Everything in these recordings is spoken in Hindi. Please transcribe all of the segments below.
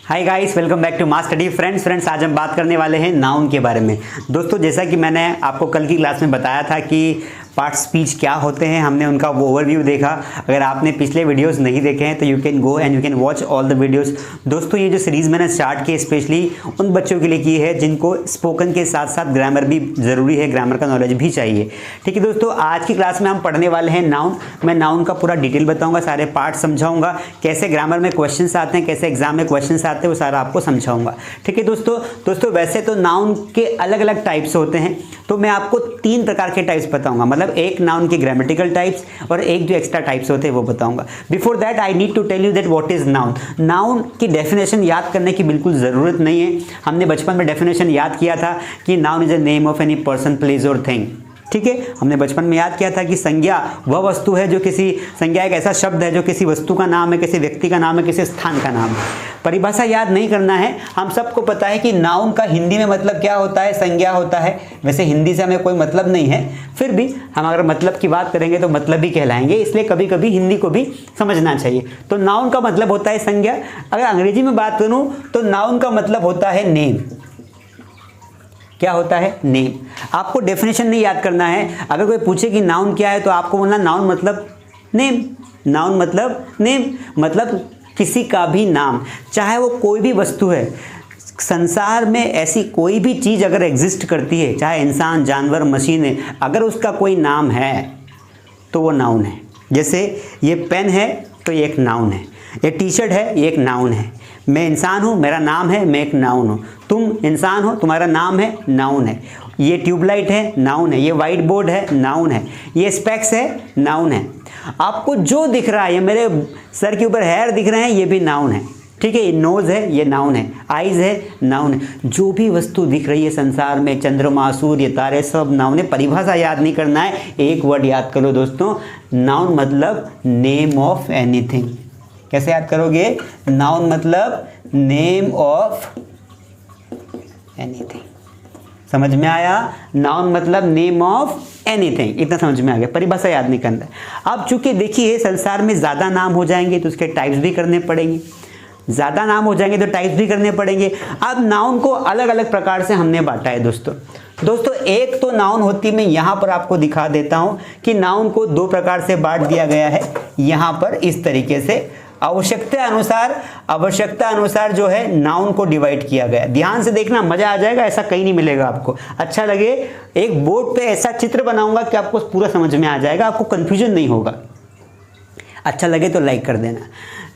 Hi guys, welcome back to mass study. Friends आज हम बात करने वाले हैं नाउन के बारे में। दोस्तों, जैसा कि मैंने आपको कल की क्लास में बताया था कि पार्ट स्पीच क्या होते हैं, हमने उनका ओवरव्यू देखा। अगर आपने पिछले वीडियोस नहीं देखे हैं तो you can go and you can watch all the videos. दोस्तों, ये जो सीरीज़ मैंने स्टार्ट की स्पेशली उन बच्चों के लिए की है जिनको स्पोकन के साथ साथ ग्रामर भी ज़रूरी है, ग्रामर का नॉलेज भी चाहिए। ठीक है दोस्तों, आज की क्लास में हम पढ़ने वाले हैं नाउन। मैं नाउन का पूरा डिटेल बताऊँगा, सारे पार्ट समझाऊँगा, कैसे ग्रामर में क्वेश्चन आते हैं, कैसे एग्जाम में क्वेश्चन आते हैं, वो सारा आपको समझाऊँगा। ठीक है दोस्तों, वैसे तो नाउन के अलग अलग टाइप्स होते हैं, तो मैं आपको 3 प्रकार के टाइप्स बताऊँगा। मतलब एक नाउन के ग्रामेटिकल टाइप्स और एक जो एक्स्ट्रा टाइप्स होते हैं वो बताऊंगा। Before that I need to tell you that what is noun. Noun की डेफिनेशन याद करने की बिल्कुल ज़रूरत नहीं है। हमने बचपन में डेफिनेशन याद किया था कि noun is a name of any person, place और थिंग। ठीक है, हमने बचपन में याद किया था कि संज्ञा वह वस्तु है जो किसी, संज्ञा एक ऐसा शब्द है जो किसी वस्तु का नाम है, किसी व्यक्ति का नाम है, किसी स्थान का नाम है। परिभाषा याद नहीं करना है। हम सबको पता है कि नाउन का हिंदी में मतलब क्या होता है, संज्ञा होता है। वैसे हिंदी से हमें कोई मतलब नहीं है, फिर भी हम अगर मतलब की बात करेंगे तो मतलब ही कहलाएंगे, इसलिए कभी कभी हिंदी को भी समझना चाहिए। तो नाउन का मतलब होता है संज्ञा। अगर अंग्रेजी में बात करूँ तो नाउन का मतलब होता है नेम। क्या होता है? नेम। आपको डेफिनेशन नहीं याद करना है। अगर कोई पूछे कि नाउन क्या है तो आपको बोलना नाउन मतलब नेम। नाउन मतलब नेम, मतलब किसी का भी नाम, चाहे वो कोई भी वस्तु है। संसार में ऐसी कोई भी चीज़ अगर एग्जिस्ट करती है, चाहे इंसान, जानवर, मशीन है, अगर उसका कोई नाम है तो वो नाउन है। जैसे ये पेन है तो ये एक नाउन है, ये टी शर्ट है ये एक नाउन है, मैं इंसान हूँ, मेरा नाम है, मैं एक नाउन हूँ, तुम इंसान हो, तुम्हारा नाम है, नाउन है। ये ट्यूबलाइट है, नाउन है। ये वाइट बोर्ड है, नाउन है। ये स्पेक्स है, नाउन है। आपको जो दिख रहा है, ये मेरे सर के ऊपर हेयर दिख रहे हैं, ये भी नाउन है। ठीक है, ये नोज़ है, ये नाउन है। आइज़ है, नाउन है। जो भी वस्तु दिख रही है संसार में, चंद्रमा, सूर्य, तारे, सब नाउन है। परिभाषा याद नहीं करना है, एक वर्ड याद करो दोस्तों, नाउन मतलब नेम ऑफ एनीथिंग। कैसे याद करोगे? नाउन मतलब नेम ऑफ एनीथिंग। समझ में आया? नाउन मतलब नेम ऑफ एनीथिंग, इतना समझ में आ गया। परिभाषा याद नहीं करना है। अब चूंकि देखिए संसार में ज़्यादा नाम हो जाएंगे तो उसके टाइप्स भी करने पड़ेंगे। ज़्यादा नाम हो जाएंगे तो टाइप्स भी करने पड़ेंगे। अब नाउन को अलग अलग प्रकार से हमने बांटा है दोस्तों। एक तो नाउन होती, मैं यहाँ पर आपको दिखा देता हूँ कि नाउन को 2 प्रकार से बांट दिया गया है। यहाँ पर इस तरीके से आवश्यकता अनुसार जो है नाउन को डिवाइड किया गया। ध्यान से देखना, मजा आ जाएगा, ऐसा कहीं नहीं मिलेगा आपको। अच्छा लगे, एक बोर्ड पे ऐसा चित्र बनाऊंगा कि आपको पूरा समझ में आ जाएगा, आपको कंफ्यूजन नहीं होगा। अच्छा लगे तो लाइक कर देना।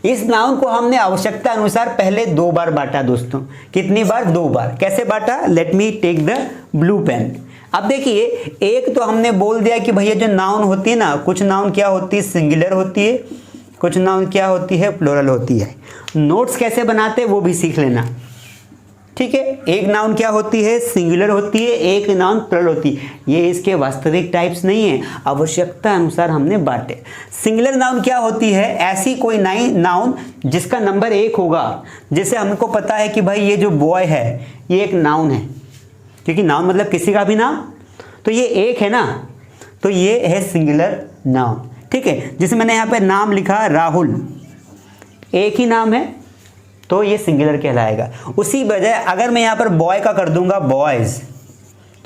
इस नाउन को हमने आवश्यकता अनुसार पहले 2 बार बांटा दोस्तों। कितनी बार? 2 बार। कैसे बांटा? Let me take the blue pen. अब देखिए, एक तो हमने बोल दिया कि भैया जो नाउन होती है ना, कुछ नाउन क्या होती है, सिंगुलर होती है, कुछ नाउन क्या होती है, प्लूरल होती है। नोट्स कैसे बनाते हैं वो भी सीख लेना। ठीक है, एक नाउन क्या होती है, सिंगुलर होती है, एक नाउन प्लूरल होती है। ये इसके वास्तविक टाइप्स नहीं है, आवश्यकता अनुसार हमने बांटे। सिंगुलर नाउन क्या होती है? ऐसी कोई नाउन जिसका नंबर 1 होगा। जैसे हमको पता है कि भाई ये जो बॉय है ये एक नाउन है, क्योंकि नाउन मतलब किसी का भी नाम, तो ये 1 है ना, तो ये है सिंगुलर नाउन। ठीक है, जिसे मैंने यहाँ पे नाम लिखा राहुल, एक ही नाम है तो ये सिंगुलर कहलाएगा। उसी बजाय अगर मैं यहाँ पर बॉय का कर दूंगा बॉयज,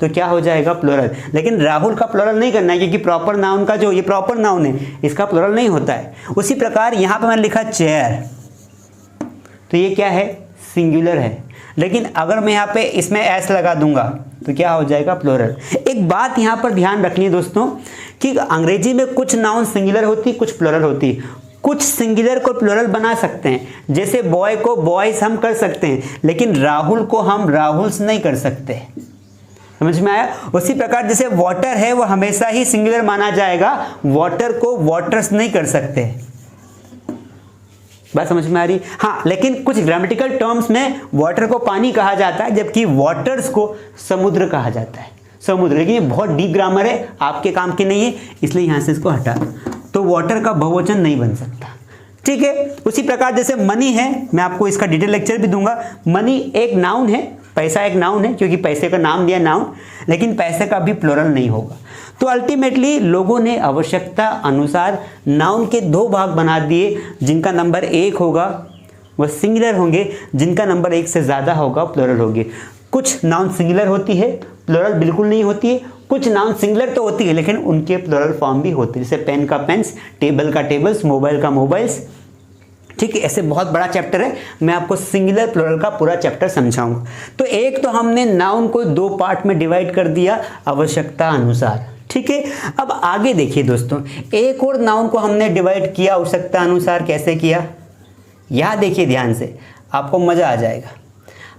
तो क्या हो जाएगा? प्लूरल। लेकिन राहुल का प्लूरल नहीं करना है, क्योंकि प्रॉपर नाउन का जो ये प्रॉपर नाउन है इसका प्लूरल नहीं होता है। उसी प्रकार यहाँ पे मैंने लिखा चेयर, तो ये क्या है? सिंगुलर है। लेकिन अगर मैं यहाँ पे इसमें एस लगा दूंगा तो क्या हो जाएगा? प्लूरल। एक बात यहाँ पर ध्यान रखनी है दोस्तों कि अंग्रेजी में कुछ नाउन सिंगुलर होती, कुछ प्लूरल होती। कुछ सिंगुलर को प्लूरल बना सकते हैं, जैसे बॉय को बॉयज हम कर सकते हैं, लेकिन राहुल को हम राहुल्स नहीं कर सकते। समझ में आया? उसी प्रकार जैसे वाटर है वो हमेशा ही सिंगुलर माना जाएगा, वाटर को वाटर्स नहीं कर सकते। बात समझ में आ रही? हाँ, लेकिन कुछ ग्रामेटिकल टर्म्स में वाटर को पानी कहा जाता है, जबकि वाटर्स को समुद्र कहा जाता है। समुद्र, लेकिन ये बहुत डीप ग्रामर है, आपके काम की नहीं है, इसलिए यहाँ से इसको हटा। तो वाटर का बहुवचन नहीं बन सकता। ठीक है, उसी प्रकार जैसे मनी है, मैं आपको इसका डिटेल लेक्चर भी दूंगा। मनी एक नाउन है, पैसा एक नाउन है, क्योंकि पैसे का नाम दिया नाउन, लेकिन पैसे का भी प्लूरल नहीं होगा। तो अल्टीमेटली लोगों ने आवश्यकता अनुसार नाउन के 2 भाग बना दिए, जिनका नंबर 1 होगा वो सिंगुलर होंगे, जिनका नंबर एक से ज़्यादा होगा प्लूरल होंगे। कुछ नाउन सिंगुलर होती है, प्लूरल बिल्कुल नहीं होती है। कुछ नाउन सिंगुलर तो होती है लेकिन उनके प्लूरल फॉर्म भी होते हैं, जैसे पेन का पेन्स, टेबल का टेबल्स, मोबाइल का मोबाइल्स। ठीक है, ऐसे बहुत बड़ा चैप्टर है, मैं आपको सिंगुलर प्लूरल का पूरा चैप्टर समझाऊंगा। तो एक तो हमने नाउन को दो पार्ट में डिवाइड कर दिया आवश्यकता अनुसार। ठीक है, अब आगे देखिए दोस्तों, एक और नाउन को हमने डिवाइड किया आवश्यकता अनुसार। कैसे किया, यहां देखिए ध्यान से, आपको मजा आ जाएगा।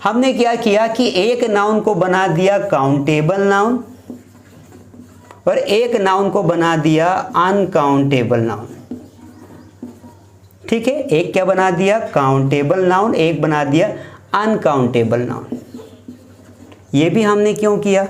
हमने क्या किया कि एक नाउन को बना दिया काउंटेबल नाउन और एक नाउन को बना दिया अनकाउंटेबल नाउन। ठीक है, एक क्या बना दिया काउंटेबल नाउन, एक बना दिया अनकाउंटेबल नाउन। ये भी हमने क्यों किया,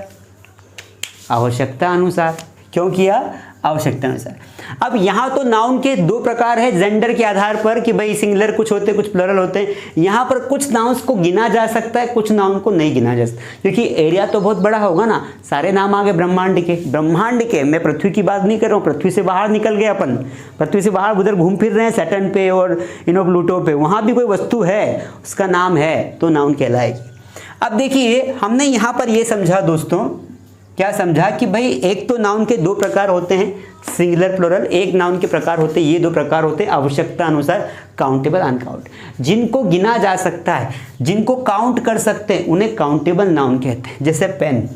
आवश्यकता अनुसार। क्यों किया, आवश्यकता अनुसार। अब यहाँ तो नाउन के दो प्रकार है जेंडर के आधार पर कि भाई सिंगुलर कुछ होते हैं, कुछ प्लूरल होते हैं। यहाँ पर कुछ नाउन्स को गिना जा सकता है, कुछ नाउन को नहीं गिना जा सकता, क्योंकि एरिया तो बहुत बड़ा होगा ना। सारे नाम आ गए ब्रह्मांड के, ब्रह्मांड के, मैं पृथ्वी की बात नहीं कर रहा हूँ, पृथ्वी से बाहर निकल गए अपन, पृथ्वी से बाहर उधर घूम फिर रहे हैं सैटर्न पे और प्लूटो पे, वहाँ भी कोई वस्तु है, उसका नाम है तो नाउन कहलाएगी। अब देखिए हमने यहाँ पर ये समझा दोस्तों, क्या समझा कि भाई एक तो नाउन के दो प्रकार होते हैं, सिंगुलर प्लूरल। एक नाउन के प्रकार होते हैं, ये दो प्रकार होते हैं आवश्यकता अनुसार, काउंटेबल अनकाउंट। जिनको गिना जा सकता है, जिनको काउंट कर सकते हैं, उन्हें काउंटेबल नाउन कहते हैं। जैसे पेन,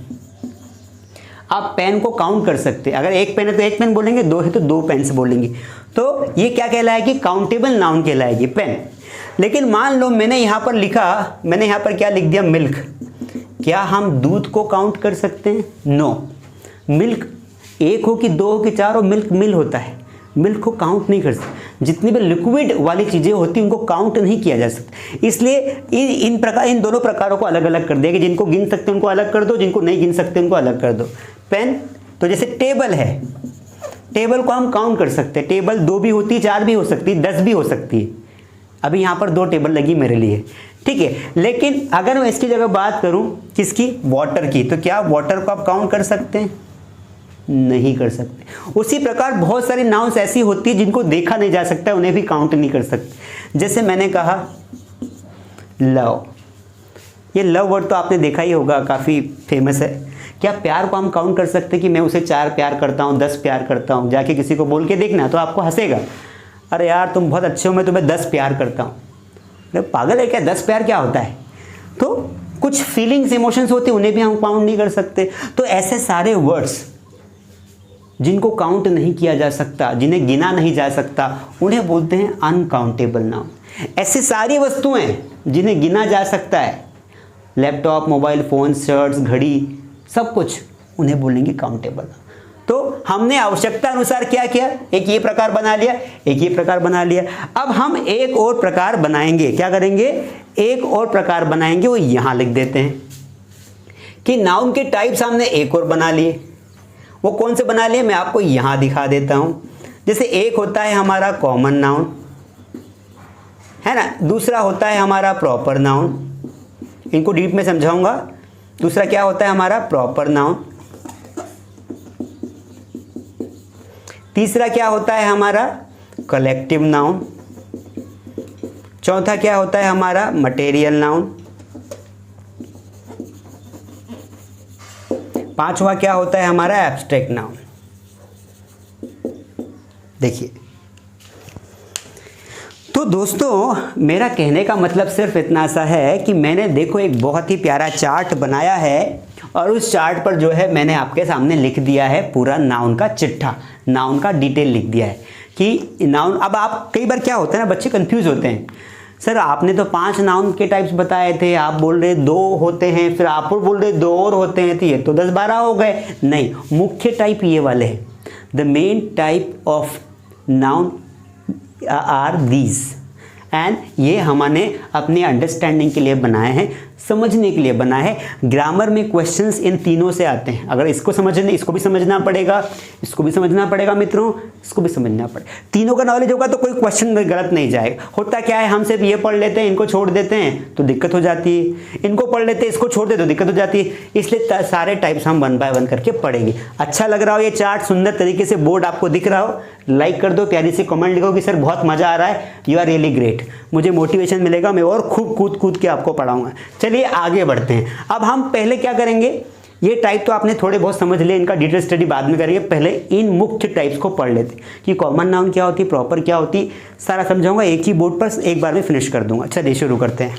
आप पेन को काउंट कर सकते हैं, अगर एक पेन है तो एक पेन बोलेंगे, दो है तो दो पेन से बोलेंगे, तो ये क्या कहलाएगी, काउंटेबल नाउन कहलाएगी पेन। लेकिन मान लो मैंने यहाँ पर लिखा, मैंने यहाँ पर क्या लिख दिया, मिल्क। क्या हम दूध को काउंट कर सकते हैं, नो। मिल्क एक हो कि दो हो कि चार हो, मिल्क मिल होता है, मिल्क को काउंट नहीं कर सकते। जितनी भी लिक्विड वाली चीज़ें होती हैं उनको काउंट नहीं किया जा सकता। इसलिए इन दोनों प्रकारों को अलग अलग कर दिया कि जिनको गिन सकते हैं उनको अलग कर दो, जिनको नहीं गिन सकते उनको अलग कर दो। पेन तो जैसे टेबल है, टेबल को हम काउंट कर सकते हैं, टेबल दो भी होती है, चार भी हो सकती है, 10 भी हो सकती है। अभी यहाँ पर दो टेबल लगी मेरे लिए, ठीक है। लेकिन अगर मैं इसकी जगह बात करूँ किसकी, वाटर की, तो क्या वाटर को आप काउंट कर सकते हैं, नहीं कर सकते। उसी प्रकार बहुत सारी नाउन्स ऐसी होती है जिनको देखा नहीं जा सकता, उन्हें भी काउंट नहीं कर सकते। जैसे मैंने कहा लव, ये लव वर्ड तो आपने देखा ही होगा, काफ़ी फेमस है। क्या प्यार को हम काउंट कर सकते कि मैं उसे 4 प्यार करता हूँ, 10 प्यार करता हूँ? जाके किसी को बोल के देखना तो आपको हंसेगा, अरे यार तुम बहुत अच्छे हो, मैं तुम्हें 10 प्यार करता हूँ। अरे पागल है क्या, 10 प्यार क्या होता है? तो कुछ फीलिंग्स, इमोशंस होते हैं, उन्हें भी हम काउंट नहीं कर सकते। तो ऐसे सारे वर्ड्स जिनको काउंट नहीं किया जा सकता, जिन्हें गिना नहीं जा सकता, उन्हें बोलते हैं अनकाउंटेबल नाउन। ऐसी सारी वस्तुएं जिन्हें गिना जा सकता है, लैपटॉप, मोबाइल फ़ोन, शर्ट्स, घड़ी, सब कुछ, उन्हें बोलेंगे काउंटेबल। तो हमने आवश्यकता अनुसार क्या किया, एक ये प्रकार बना लिया, एक ये प्रकार बना लिया। अब हम एक और प्रकार बनाएंगे, क्या करेंगे, एक और प्रकार बनाएंगे, वो यहाँ लिख देते हैं कि नाउन के टाइप्स हमने एक और बना लिए। वो कौन से बना लिए, मैं आपको यहाँ दिखा देता हूँ। जैसे एक होता है हमारा कॉमन नाउन, है ना, दूसरा होता है हमारा प्रॉपर नाउन, इनको डीप में समझाऊंगा। दूसरा क्या होता है हमारा प्रॉपर नाउन, तीसरा क्या होता है हमारा कलेक्टिव नाउन, चौथा क्या होता है हमारा मटेरियल नाउन, पांचवा क्या होता है हमारा एब्स्ट्रैक्ट नाउन। देखिए तो दोस्तों, मेरा कहने का मतलब सिर्फ इतना सा है कि मैंने देखो एक बहुत ही प्यारा चार्ट बनाया है, और उस चार्ट पर जो है मैंने आपके सामने लिख दिया है पूरा नाउन का चिट्ठा, नाउन का डिटेल लिख दिया है कि नाउन। अब आप कई बार क्या होता है ना, बच्चे कंफ्यूज होते हैं, सर आपने तो 5 नाउन के टाइप्स बताए थे, आप बोल रहे 2 होते हैं, फिर आप बोल रहे 2 और होते हैं, तो ये तो 10-12 हो गए। नहीं, मुख्य टाइप ये वाले हैं। The main type of noun are these, and ये हमने अपने अंडरस्टैंडिंग के लिए बनाए हैं। समझने के लिए बना है। ग्रामर में क्वेश्चंस इन तीनों से आते हैं। अगर इसको समझने, इसको भी समझना पड़ेगा, इसको भी समझना पड़ेगा मित्रों, इसको भी समझना पड़ेगा। तीनों का नॉलेज होगा तो कोई क्वेश्चन गलत नहीं जाएगा। होता क्या है, हम सिर्फ ये पढ़ लेते हैं, इनको छोड़ देते हैं तो दिक्कत हो जाती है, इनको पढ़ लेते हैं, इसको छोड़ देते तो दिक्कत हो जाती है। इसलिए सारे टाइप्स हम 1 बाय 1 करके पढ़ेंगे। अच्छा लग रहा हो ये चार्ट, सुंदर तरीके से बोर्ड आपको दिख रहा हो, लाइक कर दो, प्यारी सी कमेंट लिखो कि सर बहुत मजा आ रहा है, यू आर रियली ग्रेट। मुझे मोटिवेशन मिलेगा, मैं और खूब कूद कूद के आपको पढ़ाऊंगा। चलिए आगे बढ़ते हैं। अब हम पहले क्या करेंगे, ये टाइप तो आपने थोड़े बहुत समझ लिए, इनका डिटेल स्टडी बाद में करेंगे। पहले इन मुख्य टाइप्स को पढ़ लेते हैं कि कॉमन नाउन क्या होती है, प्रॉपर क्या होती है, सारा समझाऊंगा एक ही बोर्ड पर, एक बार में फिनिश कर दूंगा। चलिए शुरू करते हैं।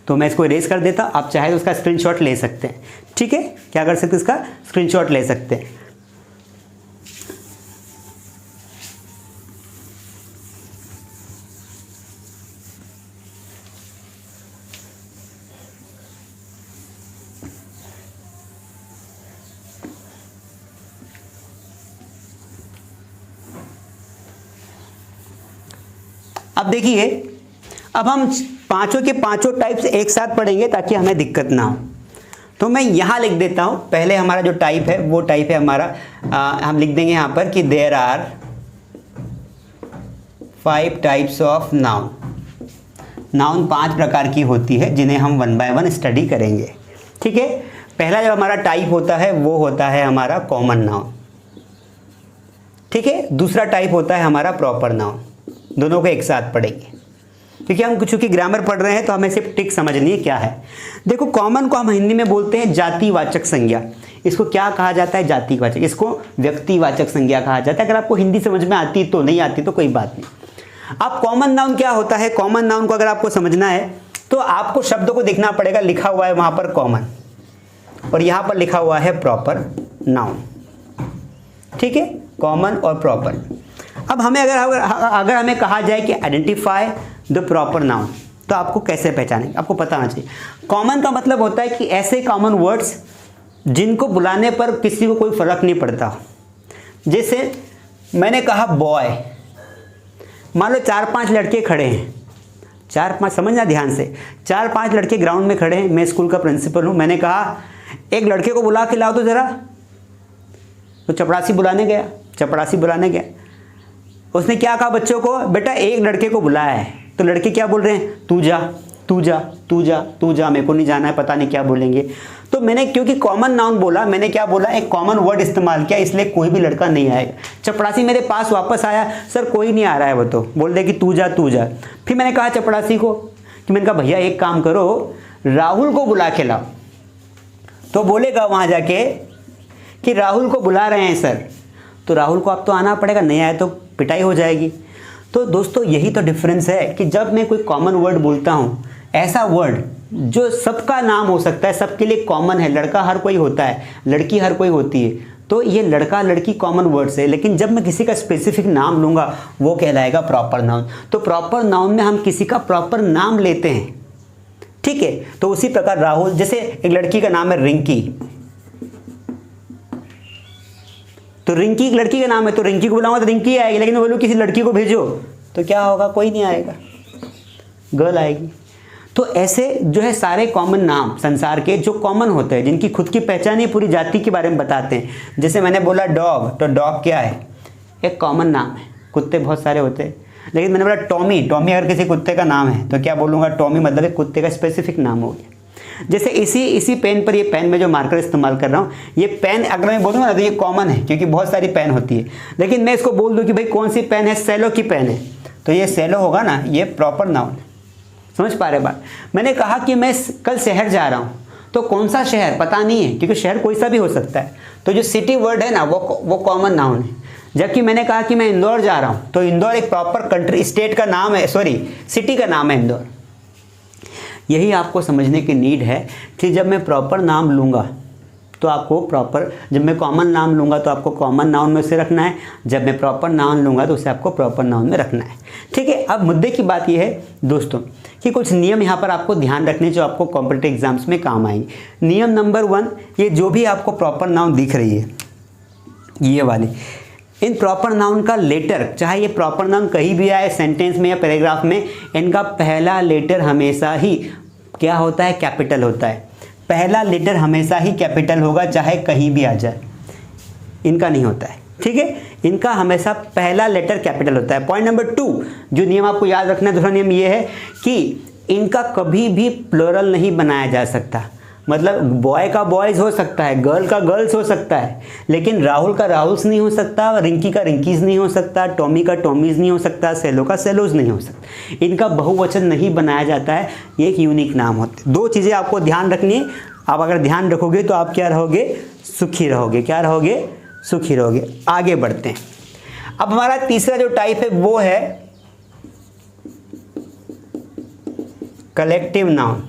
तो मैं इसको इरेज कर देता, आप चाहे तो उसका स्क्रीनशॉट ले सकते हैं। ठीक है, क्या कर सकते हैं, इसका स्क्रीनशॉट ले सकते हैं। अब देखिए, अब हम पांचों के पांचों टाइप्स एक साथ पढ़ेंगे ताकि हमें दिक्कत ना हो। तो मैं यहाँ लिख देता हूँ, पहले हमारा जो टाइप है वो टाइप है हमारा, हम लिख देंगे यहाँ पर कि there are 5 types of noun. Noun 5 प्रकार की होती है जिन्हें हम 1 बाय 1 स्टडी करेंगे। ठीक है, पहला जो हमारा टाइप होता है वो होता है हमारा कॉमन नाउन। ठीक है, दूसरा टाइप होता है हमारा प्रॉपर नाउन। दोनों को एक साथ पढ़ेंगे क्योंकि हम चूंकि ग्रामर पढ़ रहे हैं तो हमें सिर्फ टिक समझनी है क्या है। देखो, कॉमन को हम हिंदी में बोलते हैं जातिवाचक संज्ञा। इसको क्या कहा जाता है, जातिवाचक। इसको व्यक्तिवाचक संज्ञा कहा जाता है। अगर आपको हिंदी समझ में आती तो, नहीं आती तो कोई बात नहीं। अब कॉमन नाउन क्या होता है, कॉमन नाउन को अगर आपको समझना है तो आपको शब्दों को देखना पड़ेगा। लिखा हुआ है वहां पर कॉमन और यहां पर लिखा हुआ है प्रॉपर नाउन। ठीक है, कॉमन और प्रॉपर। अब हमें अगर हमें कहा जाए कि आइडेंटिफाई द प्रॉपर नाउन, तो आपको कैसे पहचानेंगे, आपको पता होना चाहिए। कॉमन का मतलब होता है कि ऐसे कॉमन वर्ड्स जिनको बुलाने पर किसी को कोई फर्क नहीं पड़ता। जैसे मैंने कहा बॉय, मान लो 4-5 लड़के खड़े हैं, 4-5, समझना ध्यान से, 4-5 लड़के ग्राउंड में खड़े हैं। मैं स्कूल का प्रिंसिपल हूं, मैंने कहा एक लड़के को बुला के लाओ तो जरा। तो चपरासी बुलाने गया, उसने क्या कहा बच्चों को, बेटा एक लड़के को बुलाया है। तो लड़के क्या बोल रहे हैं, तू जा तू जा तू जा तू जा, मेरे को नहीं जाना है, पता नहीं क्या बोलेंगे। तो मैंने क्योंकि कॉमन नाउन बोला, मैंने क्या बोला, एक कॉमन वर्ड इस्तेमाल किया, इसलिए कोई भी लड़का नहीं आएगा। चपरासी मेरे पास वापस आया, सर कोई नहीं आ रहा है, वो तो बोल दे कि तू जा तू जा। फिर मैंने कहा चपरासी को कि मैंने कहा भैया एक काम करो, राहुल को बुला के लाओ। तो बोलेगा वहाँ जाके कि राहुल को बुला रहे हैं सर। तो राहुल को अब तो आना पड़ेगा, नहीं आया तो पिटाई हो जाएगी। तो दोस्तों यही तो डिफरेंस है कि जब मैं कोई कॉमन वर्ड बोलता हूँ, ऐसा वर्ड जो सबका नाम हो सकता है, सबके लिए कॉमन है। लड़का हर कोई होता है, लड़की हर कोई होती है, तो ये लड़का लड़की कॉमन वर्ड्स है। लेकिन जब मैं किसी का स्पेसिफिक नाम लूँगा वो कहलाएगा प्रॉपर नाउन। तो प्रॉपर नाउन में हम किसी का प्रॉपर नाम लेते हैं। ठीक है, तो उसी प्रकार राहुल, जैसे एक लड़की का नाम है रिंकी, तो रिंकी एक लड़की का नाम है, तो रिंकी को बुलाऊंगा तो रिंकी आएगी। लेकिन बोलूँ किसी लड़की को भेजो तो क्या होगा, कोई नहीं आएगा, गर्ल आएगी। तो ऐसे जो है सारे कॉमन नाम संसार के जो कॉमन होते हैं, जिनकी खुद की पहचान है, पूरी जाति के बारे में बताते हैं। जैसे मैंने बोला डॉग, तो डॉग क्या है, एक कॉमन नाम है। कुत्ते बहुत सारे होते हैं, लेकिन मैंने बोला टॉमी, टॉमी अगर किसी कुत्ते का नाम है तो क्या बोलूँगा, टॉमी मतलब एक कुत्ते का स्पेसिफिक नाम हो गया। जैसे इसी पेन पर, ये पेन में जो मार्कर इस्तेमाल कर रहा हूँ, ये पेन अगर मैं बोलूँगा ना तो ये कॉमन है क्योंकि बहुत सारी पेन होती है। लेकिन मैं इसको बोल दूँ कि भाई कौन सी पेन है, सेलो की पेन है, तो ये सेलो होगा ना, ये प्रॉपर नाउन। समझ पा रहे बात। मैंने कहा कि मैं कल शहर जा रहा हूँ, तो कौन सा शहर पता नहीं है क्योंकि शहर कोई सा भी हो सकता है। तो जो सिटी वर्ड है ना वो कॉमन नाउन है। जबकि मैंने कहा कि मैं इंदौर जा रहा हूँ, तो इंदौर एक प्रॉपर कंट्री, स्टेट का नाम है, सॉरी सिटी का नाम है इंदौर। यही आपको समझने की नीड है कि जब मैं प्रॉपर नाम लूँगा तो आपको प्रॉपर, जब मैं कॉमन नाम लूँगा तो आपको कॉमन नाउन में उसे रखना है, जब मैं प्रॉपर नाउन लूँगा तो उसे आपको प्रॉपर नाउन में रखना है। ठीक है, अब मुद्दे की बात यह है दोस्तों कि कुछ नियम यहाँ पर आपको ध्यान रखने जो आपको कॉम्पिटिटिव एग्जाम्स में काम आएंगे। नियम नंबर 1, ये जो भी आपको प्रॉपर नाउन दिख रही है, ये वाली, इन प्रॉपर नाउन का लेटर, चाहे ये प्रॉपर नाउन कहीं भी आए सेंटेंस में या पैराग्राफ में, इनका पहला लेटर हमेशा ही क्या होता है, कैपिटल होता है। पहला लेटर हमेशा ही कैपिटल होगा, चाहे कहीं भी आ जाए। इनका नहीं होता है, ठीक है, इनका हमेशा पहला लेटर कैपिटल होता है। पॉइंट नंबर 2 जो नियम आपको याद रखना है, दूसरा नियम ये है कि इनका कभी भी प्लूरल नहीं बनाया जा सकता। मतलब बॉय का बॉयज़ हो सकता है, गर्ल का गर्ल्स हो सकता है, लेकिन राहुल का राहुल्स नहीं हो सकता, रिंकी का रिंकीज़ नहीं हो सकता, टॉमी का टॉमीज़ नहीं हो सकता, सेलो का सेलोज नहीं हो सकता। इनका बहुवचन नहीं बनाया जाता है, ये एक यूनिक नाम होते हैं। 2 चीज़ें आपको ध्यान रखनी है। आप अगर ध्यान रखोगे तो आप क्या रहोगे, सुखी रहोगे। क्या रहोगे, सुखी रहोगे। आगे बढ़ते हैं। अब हमारा तीसरा जो टाइप है वो है कलेक्टिव नाउन।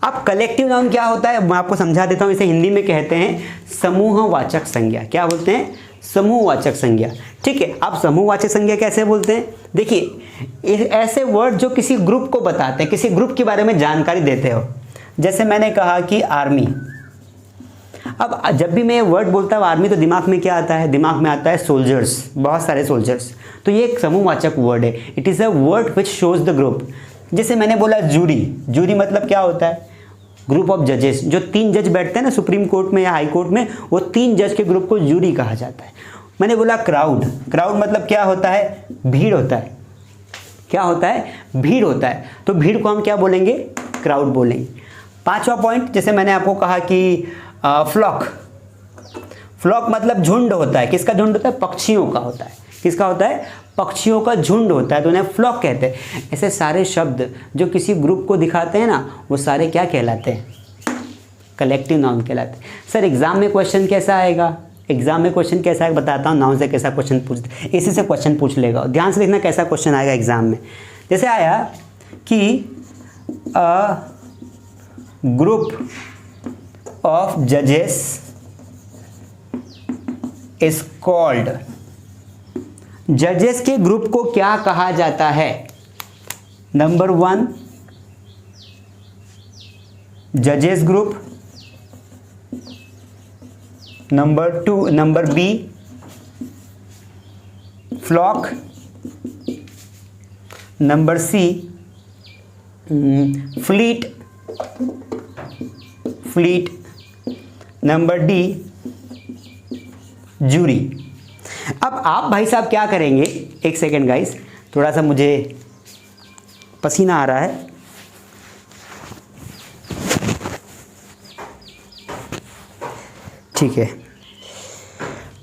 अब कलेक्टिव नाउन क्या होता है मैं आपको समझा देता हूं। इसे हिंदी में कहते हैं समूहवाचक संज्ञा। क्या बोलते हैं, समूहवाचक संज्ञा। ठीक है, आप समूहवाचक संज्ञा कैसे बोलते हैं, देखिए ऐसे वर्ड जो किसी ग्रुप को बताते हैं, किसी ग्रुप के बारे में जानकारी देते हो। जैसे मैंने कहा कि आर्मी। अब जब भी मैं वर्ड बोलता हूँ आर्मी तो दिमाग में क्या आता है, दिमाग में आता है सोल्जर्स, बहुत सारे सोल्जर्स। तो ये एक समूहवाचक वर्ड है। It is a word which shows the group. जैसे मैंने बोला जूरी। जूरी मतलब क्या होता है, ग्रुप ऑफ जजेस। जो 3 जज बैठते हैं ना सुप्रीम कोर्ट में या हाई कोर्ट में, वो 3 जज के ग्रुप को जूरी कहा जाता है। मैंने बोला क्राउड। क्राउड मतलब क्या होता है, भीड़ होता है। क्या होता है, भीड़ होता है। तो भीड़ को हम क्या बोलेंगे, क्राउड बोलेंगे। 5वां पॉइंट, जैसे मैंने आपको कहा कि फ्लॉक। फ्लॉक मतलब झुंड होता है। किसका झुंड होता है, पक्षियों का होता है। किसका होता है, पक्षियों का झुंड होता है, तो उन्हें फ्लॉक कहते हैं। ऐसे सारे शब्द जो किसी ग्रुप को दिखाते हैं ना, वो सारे क्या कहलाते हैं, कलेक्टिव नाउन कहलाते हैं। सर एग्जाम में क्वेश्चन कैसा आएगा, एग्जाम में क्वेश्चन कैसा है बताता हूँ। नाउन से कैसा क्वेश्चन पूछते, इसी से क्वेश्चन पूछ लेगा। ध्यान से देखना कैसा क्वेश्चन आएगा एग्जाम में। जैसे आया कि ग्रुप ऑफ जजेस इज कॉल्ड। जजेस के ग्रुप को क्या कहा जाता है, नंबर 1 जजेस group, number 2 number B flock, number C fleet, fleet, number D jury. अब आप भाई साहब क्या करेंगे, एक सेकेंड गाइस, थोड़ा सा मुझे पसीना आ रहा है। ठीक है,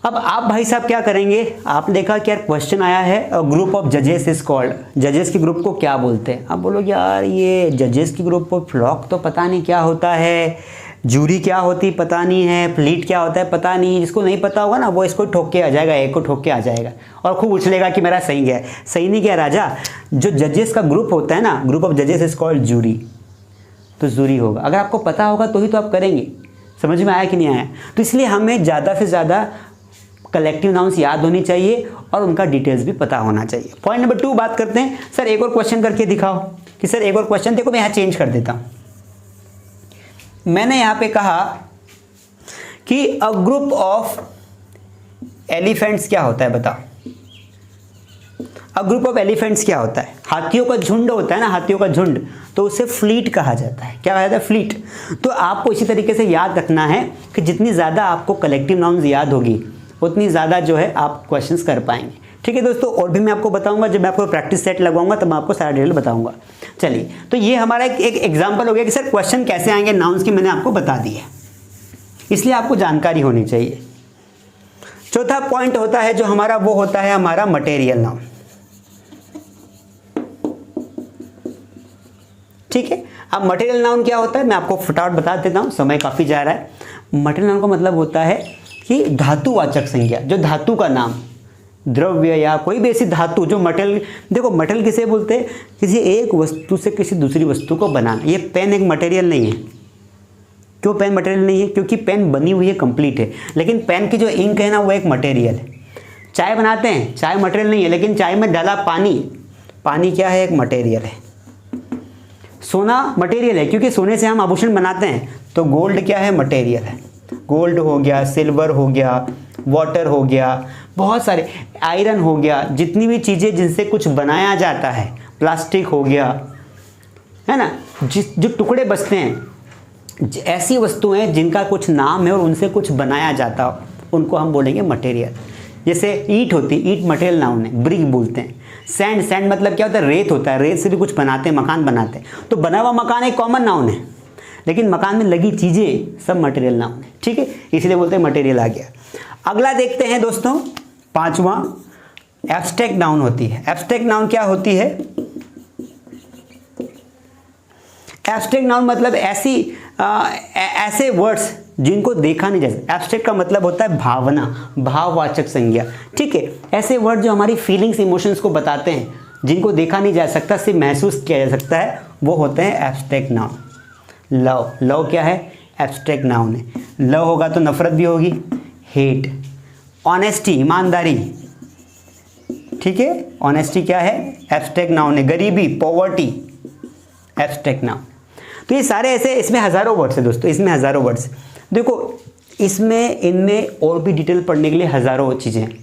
अब आप भाई साहब क्या करेंगे, आप देखा कि यार क्वेश्चन आया है ग्रुप ऑफ जजेस इज कॉल्ड। जजेस के ग्रुप को क्या बोलते हैं। आप बोलोगे यार ये जजेस के ग्रुप को फ्लॉक तो पता नहीं क्या होता है, जूरी क्या होती पता नहीं है, फ्लीट क्या होता है पता नहीं। जिसको नहीं पता होगा ना वो इसको ठोक के आ जाएगा, एक को ठोक के आ जाएगा और खूब उछलेगा कि मेरा सही गया। सही नहीं गया राजा। जो जजेस का ग्रुप होता है ना, ग्रुप ऑफ जजेस इज कॉल्ड जूरी, तो जूरी होगा। अगर आपको पता होगा तो ही तो आप करेंगे। समझ में आया कि नहीं आया। तो इसलिए हमें ज़्यादा से ज़्यादा कलेक्टिव नाउन्स याद होनी चाहिए और उनका डिटेल्स भी पता होना चाहिए। पॉइंट नंबर 2 बात करते हैं। सर एक और क्वेश्चन करके दिखाओ कि सर एक और क्वेश्चन देखो, मैं यहाँ चेंज कर देता हूँ। मैंने यहाँ पे कहा कि अ ग्रुप ऑफ एलिफेंट्स क्या होता है, बताओ। अ ग्रुप ऑफ एलिफेंट्स क्या होता है, हाथियों का झुंड होता है ना, हाथियों का झुंड, तो उसे फ्लीट कहा जाता है। क्या कहा जाता है, फ्लीट। तो आपको इसी तरीके से याद रखना है कि जितनी ज़्यादा आपको कलेक्टिव नाउन्स याद होगी उतनी ज़्यादा जो है आप क्वेश्चंस कर पाएंगे। ठीक है दोस्तों, और भी मैं आपको बताऊंगा। जब मैं आपको प्रैक्टिस सेट लगवाऊंगा तब मैं आपको सारा डिटेल बताऊंगा। चलिए, तो ये हमारा एक एग्जाम्पल हो गया कि सर क्वेश्चन कैसे आएंगे नाउन्स की, मैंने आपको बता दी है, इसलिए आपको जानकारी होनी चाहिए। चौथा पॉइंट होता है जो हमारा, वो होता है हमारा मटेरियल नाउन। ठीक है, अब मटेरियल नाउन क्या होता है मैं आपको फटाफट बता देता हूँ, समय काफ़ी जा रहा है। मटेरियल नाउन का मतलब होता है कि धातुवाचक संज्ञा, जो धातु का नाम, द्रव्य या कोई भी ऐसी धातु जो मटेरियल। देखो मटेरियल किसे बोलते हैं, किसी एक वस्तु से किसी दूसरी वस्तु को बनाना। ये पेन एक मटेरियल नहीं है। क्यों पेन मटेरियल नहीं है, क्योंकि पेन बनी हुई है, कंप्लीट है, लेकिन पेन की जो इंक है ना वो एक मटेरियल है। चाय बनाते हैं, चाय मटेरियल नहीं है, लेकिन चाय में डाला पानी, पानी क्या है, एक मटेरियल है। सोना मटेरियल है क्योंकि सोने से हम आभूषण बनाते हैं, तो गोल्ड क्या है, मटेरियल है। गोल्ड हो गया, सिल्वर हो गया, वाटर हो गया, बहुत सारे, आयरन हो गया, जितनी भी चीज़ें जिनसे कुछ बनाया जाता है, प्लास्टिक हो गया, है ना, जो टुकड़े बचते हैं, ऐसी वस्तुएं जिनका कुछ नाम है और उनसे कुछ बनाया जाता हो, उनको हम बोलेंगे मटेरियल। जैसे ईंट होती है, ईंट मटेरियल नाउन है, ब्रिक बोलते हैं। सैंड मतलब क्या होता है, रेत होता है, रेत से भी कुछ बनाते हैं, मकान बनाते हैं। तो बना हुआ मकान एक कॉमन नाउन है, लेकिन मकान में लगी चीज़ें सब मटेरियल नाउन है, ठीक है, इसलिए बोलते हैं मटेरियल आ गया। अगला देखते हैं दोस्तों, 5वां एब्स्ट्रैक्ट नाउन होती है। एब्स्ट्रैक्ट नाउन क्या होती है? एब्स्ट्रैक्ट नाउन मतलब ऐसे वर्ड्स जिनको देखा नहीं जा सकता। एब्स्ट्रैक्ट का मतलब होता है भावना, भाववाचक संज्ञा, ठीक है। ऐसे वर्ड जो हमारी फीलिंग्स इमोशंस को बताते हैं, जिनको देखा नहीं जा सकता, सिर्फ महसूस किया जा सकता है, वो होते हैं एब्स्ट्रैक्ट नाउन। लव क्या है? एब्स्ट्रैक्ट नाउन है। लव होगा तो नफरत भी होगी, हेट। ऑनेस्टी ईमानदारी, ठीक है, ऑनेस्टी क्या है? एब्स्ट्रैक्ट नाउन है। गरीबी पॉवर्टी, एब्स्ट्रैक्ट नाउन। तो ये सारे ऐसे, इसमें हज़ारों वर्ड्स हैं दोस्तों, इसमें हज़ारों वर्ड्स। देखो इसमें इनमें और भी डिटेल पढ़ने के लिए हज़ारों चीज़ें हैं,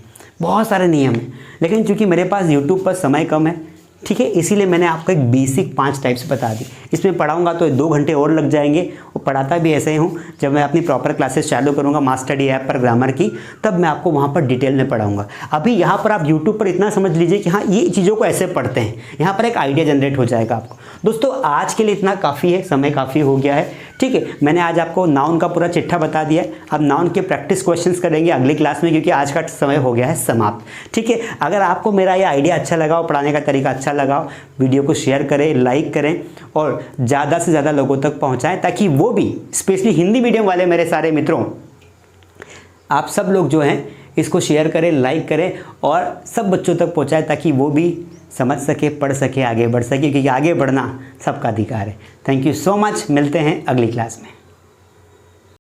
बहुत सारे नियम हैं, लेकिन चूंकि मेरे पास यूट्यूब पर समय कम है, ठीक है, इसीलिए मैंने आपको एक बेसिक 5 टाइप्स बता दी। इसमें पढ़ाऊंगा तो 2 घंटे और लग जाएंगे, और पढ़ाता भी ऐसे ही हूँ। जब मैं अपनी प्रॉपर क्लासेस चालू करूँगा मास्टरडी ऐप पर ग्रामर की, तब मैं आपको वहाँ पर डिटेल में पढ़ाऊँगा। अभी यहाँ पर आप यूट्यूब पर इतना समझ लीजिए कि हाँ ये चीज़ों को ऐसे पढ़ते हैं, यहाँ पर एक आइडिया जनरेट हो जाएगा आपको। दोस्तों आज के लिए इतना काफ़ी है, समय काफ़ी हो गया है, ठीक है। मैंने आज आपको नाउन का पूरा चिट्ठा बता दिया। अब नाउन के प्रैक्टिस क्वेश्चंस करेंगे अगली क्लास में, क्योंकि आज का समय हो गया है समाप्त, ठीक है। अगर आपको मेरा ये आइडिया अच्छा लगा हो, पढ़ाने का तरीका अच्छा लगा हो, वीडियो को शेयर करें, लाइक करें और ज़्यादा से ज़्यादा लोगों तक पहुँचाएँ, ताकि वो भी, स्पेशली हिंदी मीडियम वाले मेरे सारे मित्रों, आप सब लोग जो हैं इसको शेयर करें, लाइक करें और सब बच्चों तक पहुँचाएँ, ताकि वो भी समझ सके, पढ़ सके, आगे बढ़ सके, क्योंकि आगे बढ़ना सबका अधिकार है। थैंक यू सो मच, मिलते हैं अगली क्लास में।